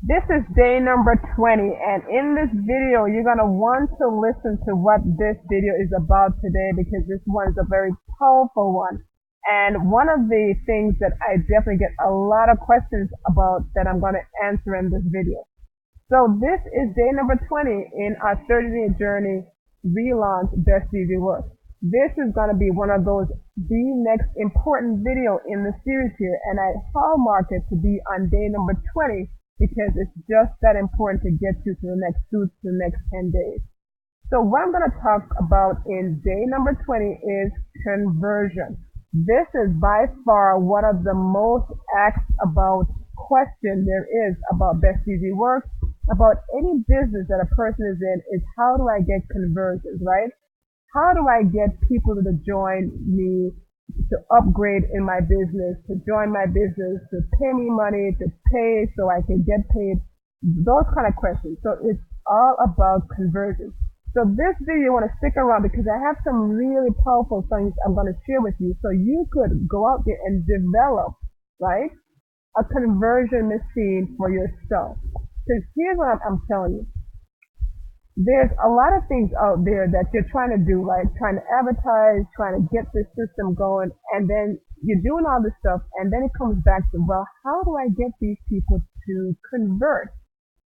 This is day number 20, and in this video, you're going to want to listen to what this video is about today because this one is a very powerful one. And one of the things that I definitely get a lot of questions about that I'm going to answer in this video. So this is day number 20 in our 30-day journey, Relaunch Best Easy Work. This is going to be one of those, the next important video in the series here, and I hallmark it to be on day number 20 because it's just that important to get you to the next 10 days. So what I'm going to talk about in day number 20 is conversion. This is by far one of the most asked about question there is about Best Easy Work, about any business that a person is in, is how do I get conversions, right? How do I get people to join me, to upgrade in my business, to join my business, to pay me money, to pay so I can get paid? Those kind of questions. So it's all about conversion. So this video, you want to stick around because I have some really powerful things I'm going to share with you so you could go out there and develop, right, a conversion machine for yourself. Because here's what I'm telling you. There's a lot of things out there that you're trying to do, like trying to advertise, trying to get this system going, and then you're doing all this stuff, and then it comes back to, well, how do I get these people to convert,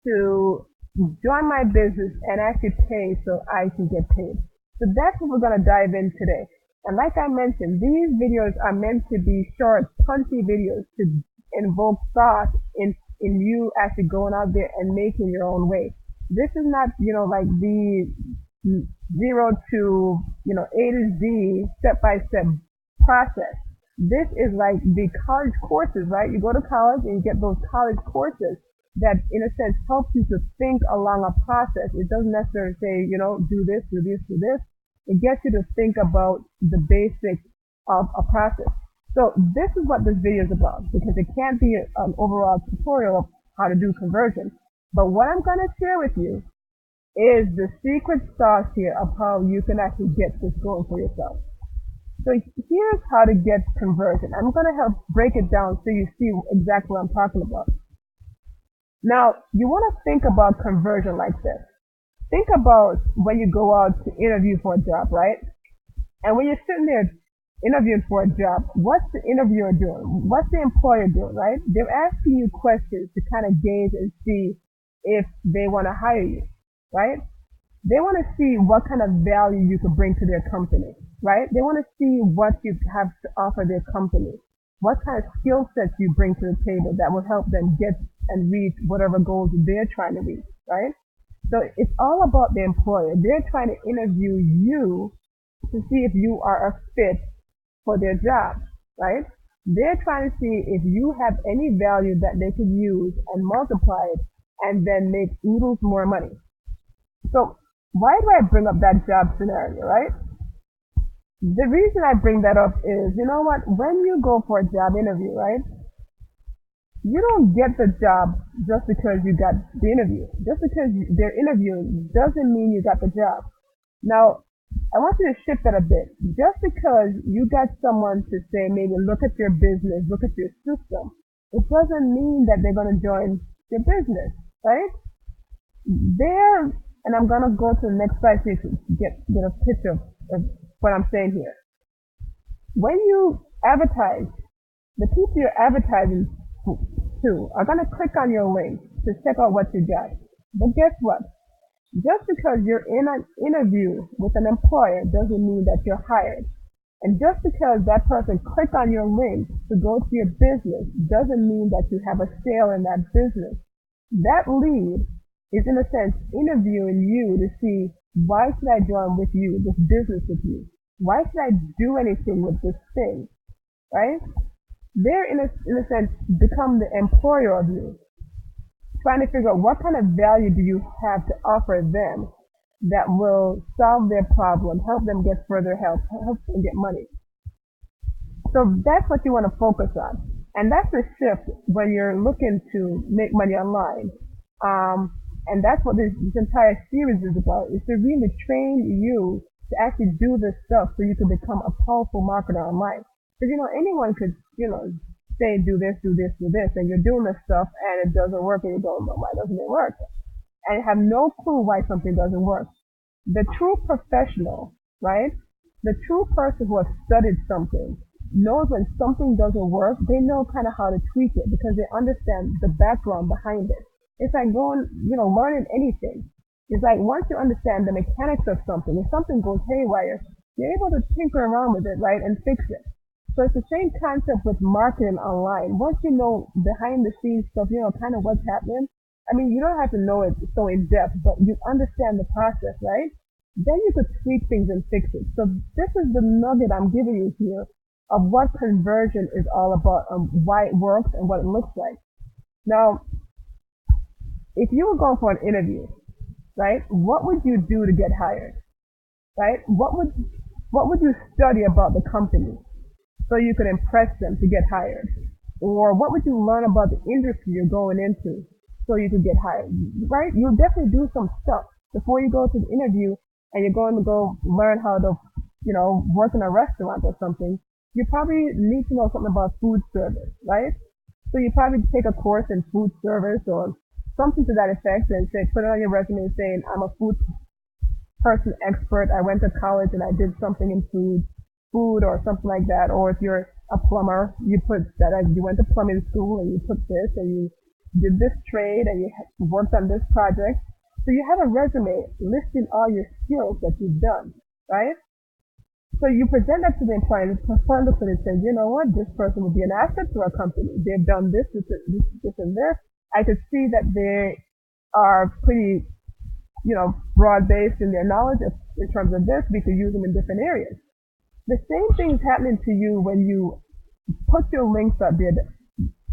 to join my business and actually pay so I can get paid? So that's what we're going to dive in today. And like I mentioned, these videos are meant to be short, punchy videos to invoke thought in you actually going out there and making your own way. This is not, like the zero to, A to Z step-by-step process. This is like the college courses, right? You go to college and you get those college courses that, in a sense, help you to think along a process. It doesn't necessarily say, do this, do this, do this. It gets you to think about the basics of a process. So this is what this video is about, because it can't be an overall tutorial of how to do conversion. But what I'm going to share with you is the secret sauce here of how you can actually get this going for yourself. So here's how to get conversion. I'm going to help break it down so you see exactly what I'm talking about. Now, you want to think about conversion like this. Think about when you go out to interview for a job, right? And when you're sitting there interviewing for a job, what's the interviewer doing? What's the employer doing, right? They're asking you questions to kind of gauge and see if they want to hire you, right? They want to see what kind of value you could bring to their company, right? They want to see what you have to offer their company, what kind of skill sets you bring to the table that will help them get and reach whatever goals they're trying to reach, right? So it's all about the employer. They're trying to interview you to see if you are a fit for their job, right? They're trying to see if you have any value that they could use and multiply it and then make oodles more money. So why do I bring up that job scenario, right? The reason I bring that up is, you know what, when you go for a job interview, right, you don't get the job just because you got the interview. Just because they're interviewing doesn't mean you got the job. Now, I want you to shift that a bit. Just because you got someone to say, maybe look at your business, look at your system, it doesn't mean that they're going to join your business, right? And I'm going to go to the next slide so you can get a picture of what I'm saying here. When you advertise, the people you're advertising to are going to click on your link to check out what you got. But guess what? Just because you're in an interview with an employer doesn't mean that you're hired. And just because that person clicked on your link to go to your business doesn't mean that you have a sale in that business. That lead is, in a sense, interviewing you to see, why should I join with you, this business with you? Why should I do anything with this thing, right? They're, in a sense, become the employer of you, trying to figure out what kind of value do you have to offer them that will solve their problem, help them get further help them get money. So that's what you want to focus on. And that's the shift when you're looking to make money online. And that's what this entire series is about, is to really train you to actually do this stuff so you can become a powerful marketer online. Because, anyone could, saying do this, do this, do this, and you're doing this stuff and it doesn't work, and you go, well, why doesn't it work? And you have no clue why something doesn't work. The true professional, right? The true person who has studied something knows when something doesn't work, they know kind of how to tweak it because they understand the background behind it. It's like going, learning anything. It's like once you understand the mechanics of something, if something goes haywire, you're able to tinker around with it, right, and fix it. So it's the same concept with marketing online. Once you know behind the scenes stuff, kind of what's happening. I mean, you don't have to know it so in depth, but you understand the process, right? Then you could tweak things and fix it. So this is the nugget I'm giving you here of what conversion is all about, why it works and what it looks like. Now, if you were going for an interview, right, what would you do to get hired, right? What would you study about the company so you could impress them to get hired? Or what would you learn about the industry you're going into so you could get hired, right? You'll definitely do some stuff before you go to the interview and you're going to go learn how to, work in a restaurant or something. You probably need to know something about food service, right? So you probably take a course in food service or something to that effect and say, put it on your resume saying, I'm a food person expert. I went to college and I did something in food or something like that. Or if you're a plumber, you put that you went to plumbing school and you put this and you did this trade and you worked on this project. So you have a resume listing all your skills that you've done, right? So you present that to the employer and the employer looks at it and says, you know what, this person would be an asset to our company. They've done this, and this. I could see that they are pretty, broad-based in their knowledge in terms of this. We could use them in different areas. The same thing is happening to you when you put your links up there to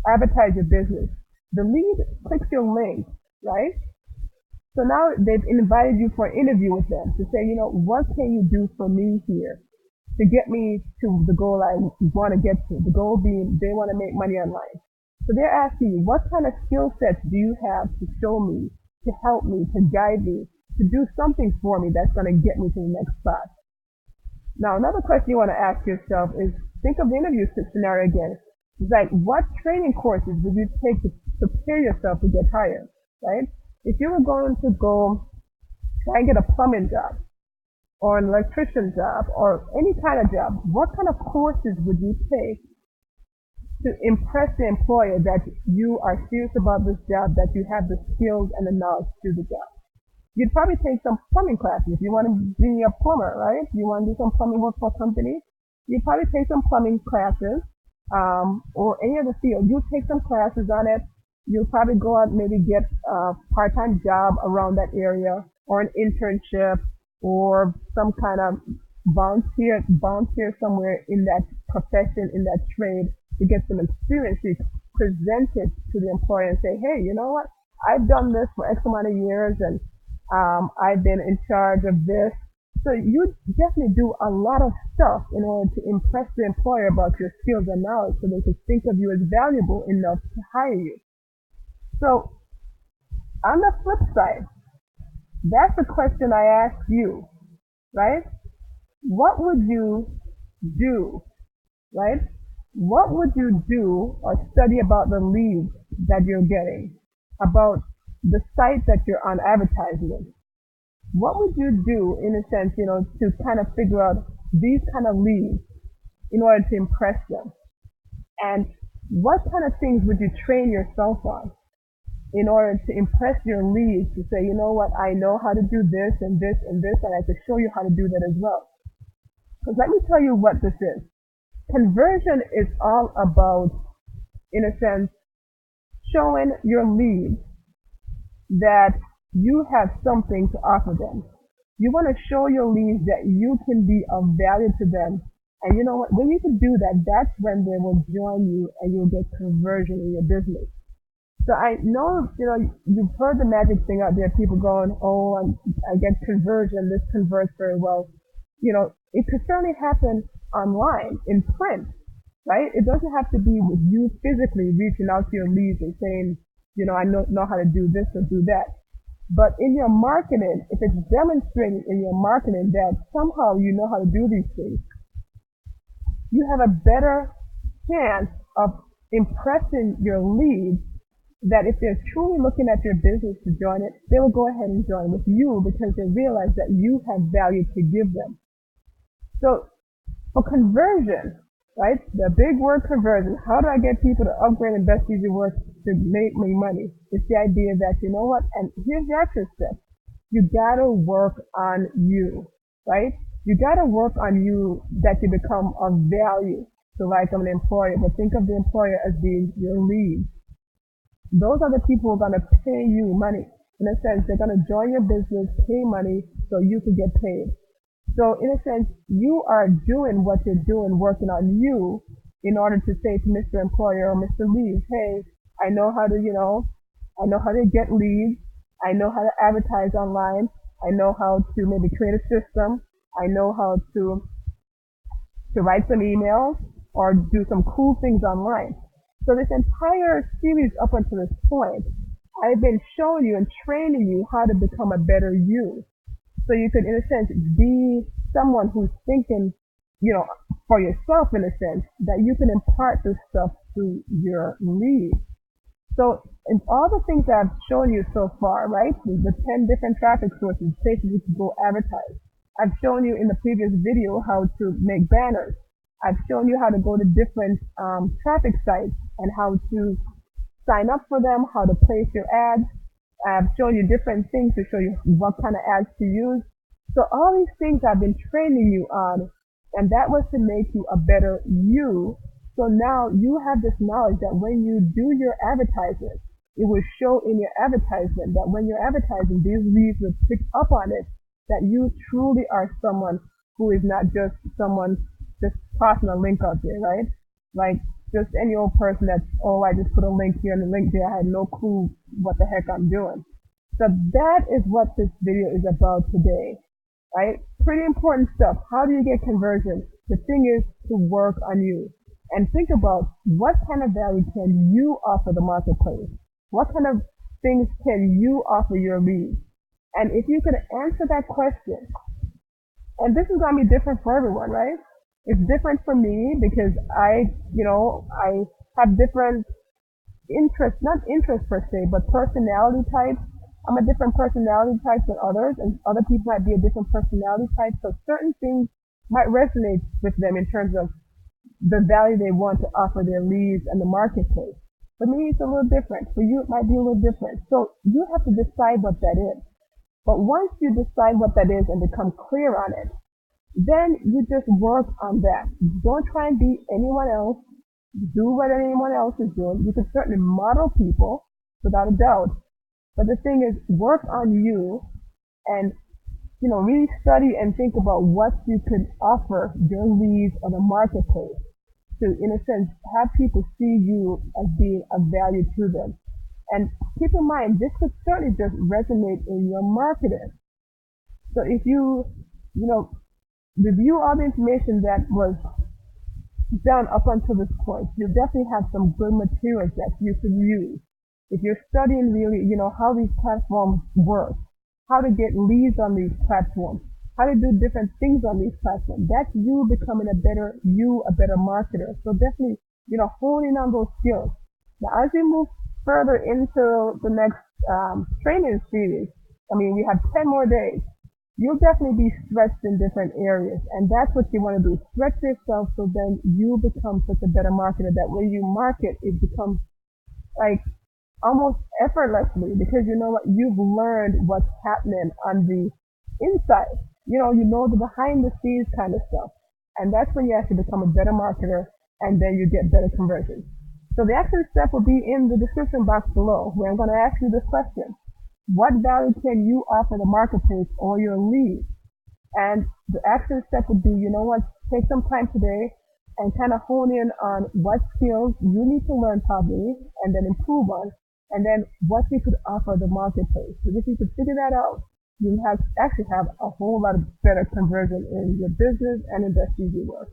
advertise your business. The lead clicks your link, right? So now they've invited you for an interview with them to say, what can you do for me here to get me to the goal I want to get to? The goal being they want to make money online. So they're asking you, what kind of skill sets do you have to show me, to help me, to guide me, to do something for me that's going to get me to the next spot? Now, another question you want to ask yourself is, think of the interview scenario again. It's like, what training courses would you take to prepare yourself to get hired, right? If you were going to go try and get a plumbing job or an electrician job or any kind of job, what kind of courses would you take to impress the employer that you are serious about this job, that you have the skills and the knowledge to do the job? You'd probably take some plumbing classes. If you want to be a plumber, right? You want to do some plumbing work for a company, you'd probably take some plumbing classes or any other field. You take some classes on it. You'll probably go out and maybe get a part-time job around that area or an internship or some kind of volunteer somewhere in that profession, in that trade to get some experience. You present it to the employer and say, hey, you know what? I've done this for X amount of years and I've been in charge of this. So you definitely do a lot of stuff in order to impress the employer about your skills and knowledge so they can think of you as valuable enough to hire you. So, on the flip side, that's the question I ask you, right? What would you do, right? What would you do or study about the leads that you're getting, about the site that you're on advertising? What would you do, in a sense, to kind of figure out these kind of leads in order to impress them? And what kind of things would you train yourself on in order to impress your leads to say, you know what, I know how to do this and this and this, and I can show you how to do that as well. Because let me tell you what this is. Conversion is all about, in a sense, showing your leads that you have something to offer them. You want to show your leads that you can be of value to them. And you know what, when you can do that, that's when they will join you and you'll get conversion in your business. So I know, you've heard the magic thing out there, people going, oh, I get conversion, this converts very well. It could certainly happen online, in print, right? It doesn't have to be with you physically reaching out to your leads and saying, I know how to do this or do that. But in your marketing, if it's demonstrated in your marketing that somehow you know how to do these things, you have a better chance of impressing your leads that if they're truly looking at your business to join it, they will go ahead and join with you because they realize that you have value to give them. So for conversion, right? The big word conversion. How do I get people to upgrade and best use your work to make me money? It's the idea that, you know what? And here's the action step. You gotta work on you, right? You gotta work on you that you become of value. So like I'm an employer, but think of the employer as being your lead. Those are the people who are gonna pay you money. In a sense, they're gonna join your business, pay money so you can get paid. So in a sense, you are doing what you're doing, working on you in order to say to Mr. Employer or Mr. Lead, hey, I know how to, I know how to get leads. I know how to advertise online. I know how to maybe create a system. I know how to write some emails or do some cool things online. So this entire series up until this point, I've been showing you and training you how to become a better you. So you could, in a sense, be someone who's thinking, for yourself in a sense, that you can impart this stuff to your lead. So in all the things that I've shown you so far, right, the 10 different traffic sources, places you can go advertise. I've shown you in the previous video how to make banners. I've shown you how to go to different traffic sites and how to sign up for them, how to place your ads. I've shown you different things to show you what kind of ads to use. So all these things I've been training you on, and that was to make you a better you. So now you have this knowledge that when you do your advertisement, it will show in your advertisement that when you're advertising, these leads will pick up on it, that you truly are someone who is not just someone just tossing a link out there, right? Like just any old person that's, oh, I just put a link here and a link there. I had no clue what the heck I'm doing. So that is what this video is about today, right? Pretty important stuff. How do you get conversion? The thing is to work on you and think about what kind of value can you offer the marketplace? What kind of things can you offer your leads? And if you could answer that question, and this is going to be different for everyone, right? It's different for me because I have different interests, not interests per se, but personality types. I'm a different personality type than others, and other people might be a different personality type. So certain things might resonate with them in terms of the value they want to offer their leads and the marketplace. For me, it's a little different. For you, it might be a little different. So you have to decide what that is. But once you decide what that is and become clear on it, then you just work on that. Don't try and be anyone else. Do what anyone else is doing. You can certainly model people without a doubt. But the thing is, work on you and, really study and think about what you could offer your leads or the marketplace to, in a sense, have people see you as being of value to them. And keep in mind, this could certainly just resonate in your marketing. So if you, review all the information that was done up until this point, you'll definitely have some good materials that you can use. If you're studying really, how these platforms work, how to get leads on these platforms, how to do different things on these platforms, that's you becoming a better marketer. So definitely, honing on those skills. Now, as we move further into the next training series, we have 10 more days. You'll definitely be stretched in different areas, and that's what you want to do. Stretch yourself so then you become such a better marketer that when you market, it becomes like almost effortlessly because you know what, you've learned what's happening on the inside. You know the behind the scenes kind of stuff, and that's when you actually become a better marketer, and then you get better conversions. So the action step will be in the description box below, where I'm going to ask you this question. What value can you offer the marketplace or your lead? And the action step would be, take some time today and kind of hone in on what skills you need to learn probably and then improve on, and then what you could offer the marketplace. So if you could figure that out, you'll actually have a whole lot of better conversion in your business and in the CV work.